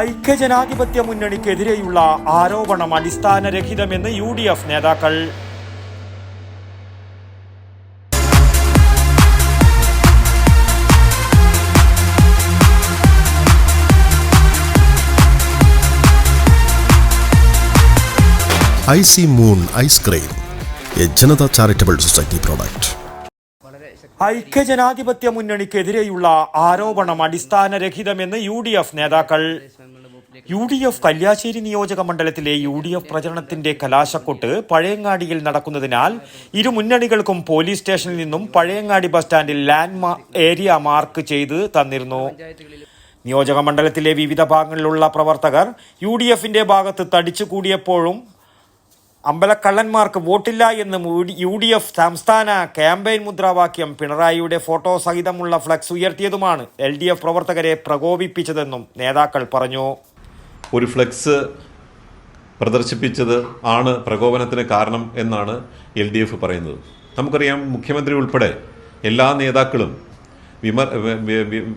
ഐക്യജനാധിപത്യ മുന്നണിക്കെതിരെയുള്ള ആരോപണം അടിസ്ഥാനരഹിതമെന്ന് UDF നേതാക്കൾ. IC Moon Ice Cream, a Janata Charitable Society product. ഐക്യജനാധിപത്യ മുന്നണിക്കെതിരെയുള്ള ആരോപണം അടിസ്ഥാനരഹിതമെന്ന് UDF നേതാക്കൾ. UDF കല്യാശ്ശേരി നിയോജക മണ്ഡലത്തിലെ UDF പ്രചരണത്തിന്റെ കലാശക്കൊട്ട് പഴയങ്ങാടിയിൽ നടക്കുന്നതിനാൽ ഇരു മുന്നണികൾക്കും പോലീസ് സ്റ്റേഷനിൽ നിന്നും പഴയങ്ങാടി ബസ് സ്റ്റാൻഡിൽ ലാൻഡ് ഏരിയ മാർക്ക് ചെയ്ത് തന്നിരുന്നു. നിയോജക മണ്ഡലത്തിലെ വിവിധ ഭാഗങ്ങളിലുള്ള പ്രവർത്തകർ UDFന്റെ ഭാഗത്ത് തടിച്ചുകൂടിയപ്പോഴും അമ്പലക്കള്ളന്മാർക്ക് വോട്ടില്ല എന്ന് UDF സംസ്ഥാന ക്യാമ്പയിൻ മുദ്രാവാക്യം പിണറായിയുടെ ഫോട്ടോ സഹിതമുള്ള ഫ്ലക്സ് ഉയർത്തിയതുമാണ് LDF പ്രവർത്തകരെ പ്രകോപിപ്പിച്ചതെന്നും നേതാക്കൾ പറഞ്ഞു. ഒരു ഫ്ലക്സ് പ്രദർശിപ്പിച്ചത് ആണ് പ്രകോപനത്തിന് കാരണം എന്നാണ് LDF പറയുന്നത്. നമുക്കറിയാം, മുഖ്യമന്ത്രി ഉൾപ്പെടെ എല്ലാ നേതാക്കളും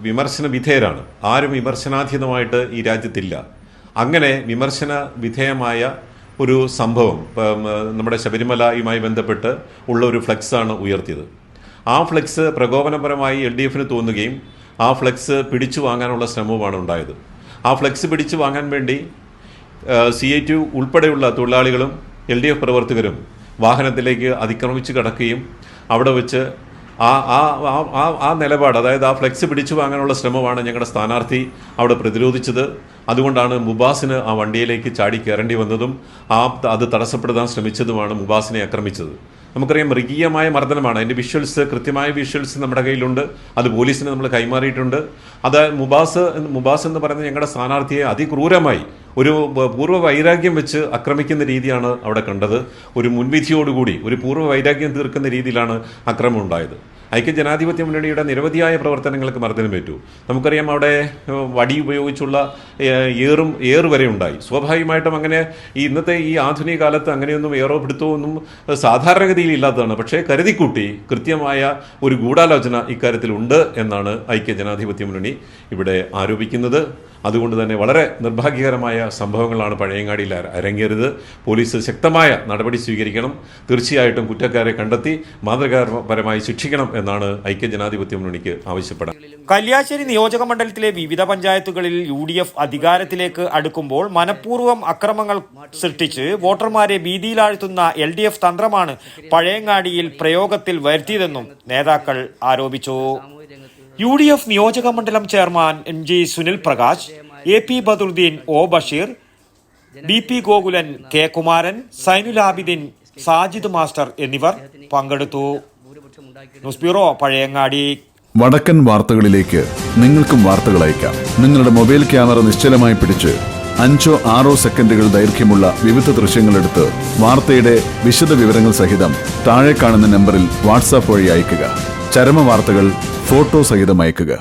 വിമർശന വിധേയരാണ്. ആരും വിമർശനാതീതമായിട്ട് ഈ രാജ്യത്തില്ല. അങ്ങനെ വിമർശന വിധേയമായ ഒരു സംഭവം നമ്മുടെ ശബരിമലയുമായി ബന്ധപ്പെട്ട് ഉള്ള ഒരു ഫ്ലെക്സാണ് ഉയർത്തിയത്. ആ ഫ്ലെക്സ് പ്രകോപനപരമായി LDFന് തോന്നുകയും ആ ഫ്ലെക്സ് പിടിച്ചു വാങ്ങാനുള്ള ശ്രമവുമാണ് ഉണ്ടായത്. ആ ഫ്ലെക്സ് പിടിച്ചു വാങ്ങാൻ വേണ്ടി CITU ഉൾപ്പെടെയുള്ള തൊഴിലാളികളും LDF പ്രവർത്തകരും വാഹനത്തിലേക്ക് അതിക്രമിച്ച് കടക്കുകയും അവിടെ വെച്ച് ആ നിലപാട്, അതായത് ആ ഫ്ലെക്സ് പിടിച്ചു വാങ്ങാനുള്ള ശ്രമമാണ് ഞങ്ങളുടെ സ്ഥാനാർത്ഥി അവിടെ പ്രതിരോധിച്ചത്. അതുകൊണ്ടാണ് മുബാസിന് ആ വണ്ടിയിലേക്ക് ചാടി കയറേണ്ടി വന്നതും അത് തടസ്സപ്പെടുത്താൻ ശ്രമിച്ചതുമാണ് മുബാസിനെ ആക്രമിച്ചത്. നമുക്കറിയാം, മൃഗീയമായ മർദ്ദനമാണ്. അതിൻ്റെ കൃത്യമായ വിഷ്വൽസ് നമ്മുടെ കയ്യിലുണ്ട്. അത് പോലീസിന് നമ്മൾ കൈമാറിയിട്ടുണ്ട്. അത് മുബാസ് എന്ന് പറയുന്ന ഞങ്ങളുടെ സ്ഥാനാർത്ഥിയെ അതിക്രൂരമായി ഒരു പൂർവ്വ വൈരാഗ്യം വെച്ച് ആക്രമിക്കുന്ന രീതിയാണ് അവിടെ കണ്ടത്. ഒരു മുൻവിധിയോടുകൂടി ഒരു പൂർവ്വ വൈരാഗ്യം തീർക്കുന്ന രീതിയിലാണ് ആക്രമണം ഉണ്ടായത്. ഐക്യജനാധിപത്യ മുന്നണിയുടെ നിരവധിയായ പ്രവർത്തനങ്ങൾക്ക് മർദ്ദനമേറ്റു. നമുക്കറിയാം, അവിടെ വടി ഉപയോഗിച്ചുള്ള ഏറ് വരെ ഉണ്ടായി. സ്വാഭാവികമായിട്ടും അങ്ങനെ ഇന്നത്തെ ഈ ആധുനിക കാലത്ത് അങ്ങനെയൊന്നും ഏറോ പിടുത്തോ ഒന്നും സാധാരണഗതിയിൽ ഇല്ലാത്തതാണ്. പക്ഷേ കരുതിക്കൂട്ടി കൃത്യമായ ഒരു ഗൂഢാലോചന ഇക്കാര്യത്തിൽ ഉണ്ട് എന്നാണ് ഐക്യജനാധിപത്യ മുന്നണി ഇവിടെ ആരോപിക്കുന്നത്. അതുകൊണ്ട് തന്നെ വളരെ നിർഭാഗ്യകരമായ സംഭവങ്ങളാണ് പഴയങ്ങാടിയിൽ അരങ്ങേറിയത്. പോലീസ് ശക്തമായ നടപടി സ്വീകരിക്കണം. തീർച്ചയായിട്ടും കുറ്റക്കാരെ കണ്ടെത്തി മാതൃകാപരമായി ശിക്ഷിക്കണം എന്നാണ് ഐക്യജനാധിപത്യ മുന്നണിക്ക് ആവശ്യപ്പെടുന്നത്. കല്യാശ്ശേരി നിയോജക മണ്ഡലത്തിലെ വിവിധ പഞ്ചായത്തുകളിൽ UDF അധികാരത്തിലേക്ക് അടുക്കുമ്പോൾ മനഃപൂർവ്വം അക്രമങ്ങൾ സൃഷ്ടിച്ച് വോട്ടർമാരെ ഭീതിയിലാഴ്ത്തുന്ന LDF തന്ത്രമാണ് പഴയങ്ങാടിയിൽ പ്രയോഗത്തിൽ വരുത്തിയതെന്നും നേതാക്കൾ ആരോപിച്ചു. UDF നിയോജക മണ്ഡലം chairman MG Sunil Prakash, AP Badaruddin, O Basheer, BP Gokulan, K Kumaran, Zainul Abidin, Sajid master എന്നിവർ പങ്കെടുത്തു. News bureau, Pazhayangadi. വടക്കൻ വാർത്തകളിലേക്ക് നിങ്ങൾക്കും വാർത്തകൾ അയക്കാം. നിങ്ങളുടെ മൊബൈൽ ക്യാമറ നിശ്ചലമായി പിടിച്ച് 5-6 സെക്കൻഡുകൾ ദൈർഘ്യമുള്ള വിവിധ ദൃശ്യങ്ങളെടുത്ത് വാർത്തയുടെ വിശദ വിവരങ്ങൾ സഹിതം താഴെ കാണുന്ന നമ്പറിൽ വാട്സാപ്പ് വഴി അയയ്ക്കുക. ചരമ വാർത്തകൾ ഫോട്ടോ സഹിതം അയക്കുക.